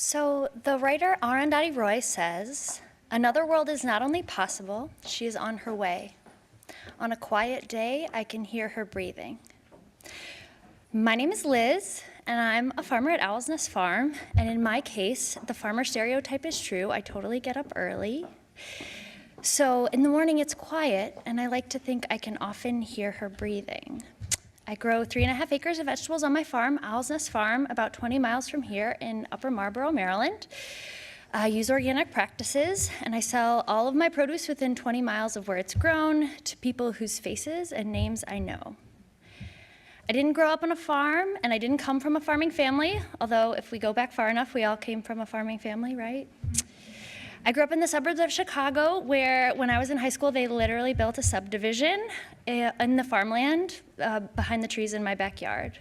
So the writer Arundhati Roy says, "Another world is not only possible, she is on her way. On a quiet day, I can hear her breathing." My name is Liz, and I'm a farmer at Owl's Nest Farm. And in my case, the farmer stereotype is true. I totally get up early. So in the morning, it's quiet, and I like to think I can often hear her breathing. I grow 3.5 acres of vegetables on my farm, Owl's Nest Farm, about 20 miles from here in Upper Marlboro, Maryland. I use organic practices, and I sell all of my produce within 20 miles of where it's grown to people whose faces and names I know. I didn't grow up on a farm, and I didn't come from a farming family, although if we go back far enough, we all came from a farming family, right? I grew up in the suburbs of Chicago, where when I was in high school, they literally built a subdivision in the farmland behind the trees in my backyard.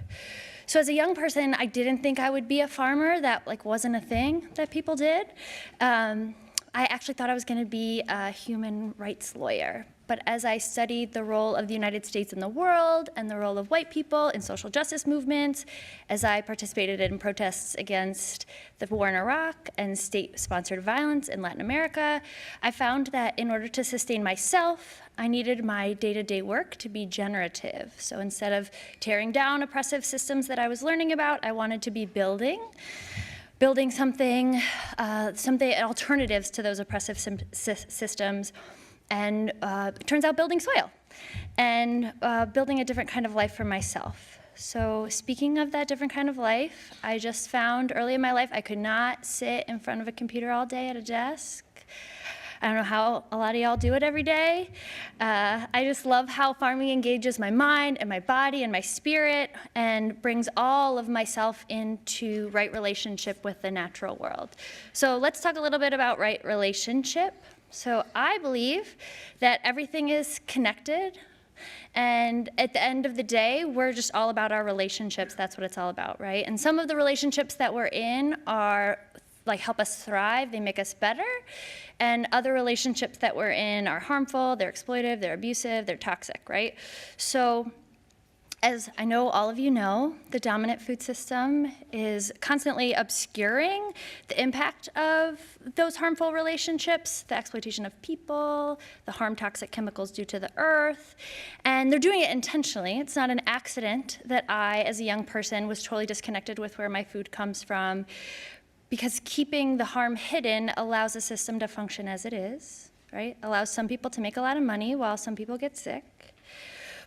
So as a young person, I didn't think I would be a farmer. That wasn't a thing that people did. I actually thought I was going to be a human rights lawyer. But as I studied the role of the United States in the world and the role of white people in social justice movements, as I participated in protests against the war in Iraq and state-sponsored violence in Latin America, I found that in order to sustain myself, I needed my day-to-day work to be generative. So instead of tearing down oppressive systems that I was learning about, I wanted to be building something alternatives to those oppressive systems. And it turns out building soil and building a different kind of life for myself. So speaking of that different kind of life, I just found early in my life I could not sit in front of a computer all day at a desk. I don't know how a lot of y'all do it every day. I just love how farming engages my mind and my body and my spirit and brings all of myself into right relationship with the natural world. So let's talk a little bit about right relationship. So I believe that everything is connected, and at the end of the day, we're just all about our relationships. That's what it's all about, right? And some of the relationships that we're in are help us thrive, they make us better, and other relationships that we're in are harmful, they're exploitive, they're abusive, they're toxic, right? So as I know all of you know, the dominant food system is constantly obscuring the impact of those harmful relationships, the exploitation of people, the harm toxic chemicals do to the earth, and they're doing it intentionally. It's not an accident that I, as a young person, was totally disconnected with where my food comes from, because keeping the harm hidden allows the system to function as it is, right? Allows some people to make a lot of money while some people get sick.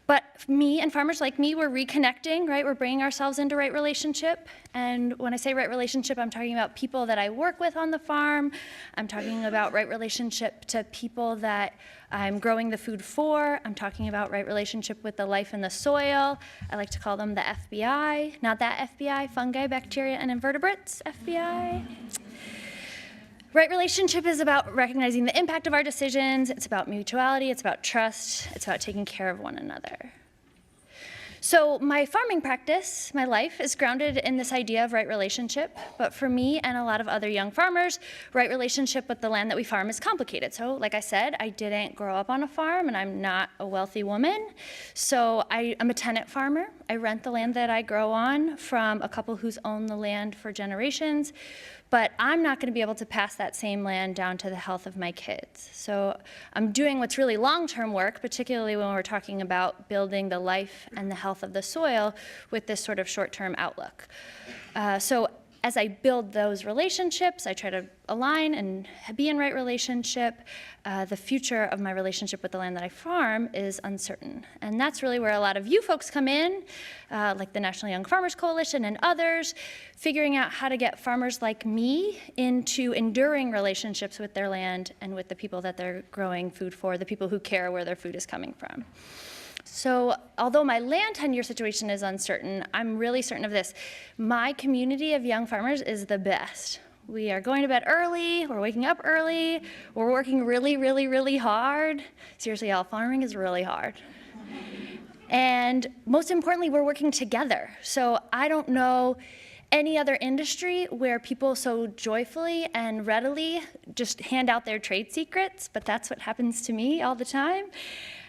But me and farmers like me, we're reconnecting, right? We're bringing ourselves into right relationship. And when I say right relationship, I'm talking about people that I work with on the farm. I'm talking about right relationship to people that I'm growing the food for. I'm talking about right relationship with the life in the soil. I like to call them the FBI, not that FBI, fungi, bacteria, and invertebrates, FBI. Right relationship is about recognizing the impact of our decisions. It's about mutuality, it's about trust, it's about taking care of one another. So my farming practice, my life, is grounded in this idea of right relationship. But for me and a lot of other young farmers, right relationship with the land that we farm is complicated. So like I said, I didn't grow up on a farm, and I'm not a wealthy woman. So I'm a tenant farmer. I rent the land that I grow on from a couple who's owned the land for generations. But I'm not going to be able to pass that same land down to the health of my kids. So I'm doing what's really long-term work, particularly when we're talking about building the life and the health of the soil with this sort of short-term outlook. So as I build those relationships, I try to align and be in right relationship. The future of my relationship with the land that I farm is uncertain. And that's really where a lot of you folks come in, like the National Young Farmers Coalition and others, figuring out how to get farmers like me into enduring relationships with their land and with the people that they're growing food for, the people who care where their food is coming from. So although my land tenure situation is uncertain, I'm really certain of this. My community of young farmers is the best. We are going to bed early, we're waking up early, we're working really, really, really hard. Seriously, y'all, farming is really hard. And most importantly, we're working together. So I don't know any other industry where people so joyfully and readily just hand out their trade secrets, but that's what happens to me all the time.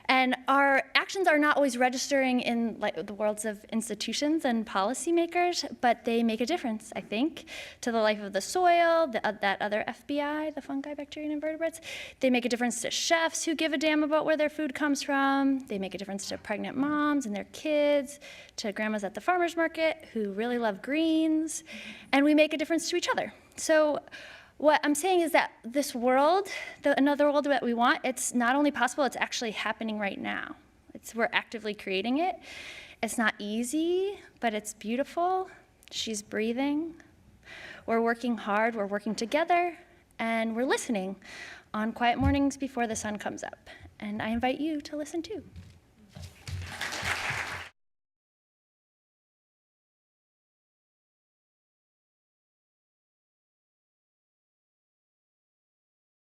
And our actions are not always registering in like the worlds of institutions and policymakers, but they make a difference, I think, to the life of the soil, that other FBI, the fungi, bacteria, and invertebrates. They make a difference to chefs who give a damn about where their food comes from. They make a difference to pregnant moms and their kids, to grandmas at the farmer's market who really love greens. And we make a difference to each other. So what I'm saying is that this world, another world that we want, it's not only possible, it's actually happening right now. We're actively creating it. It's not easy, but it's beautiful. She's breathing. We're working hard, we're working together, and we're listening on quiet mornings before the sun comes up. And I invite you to listen too.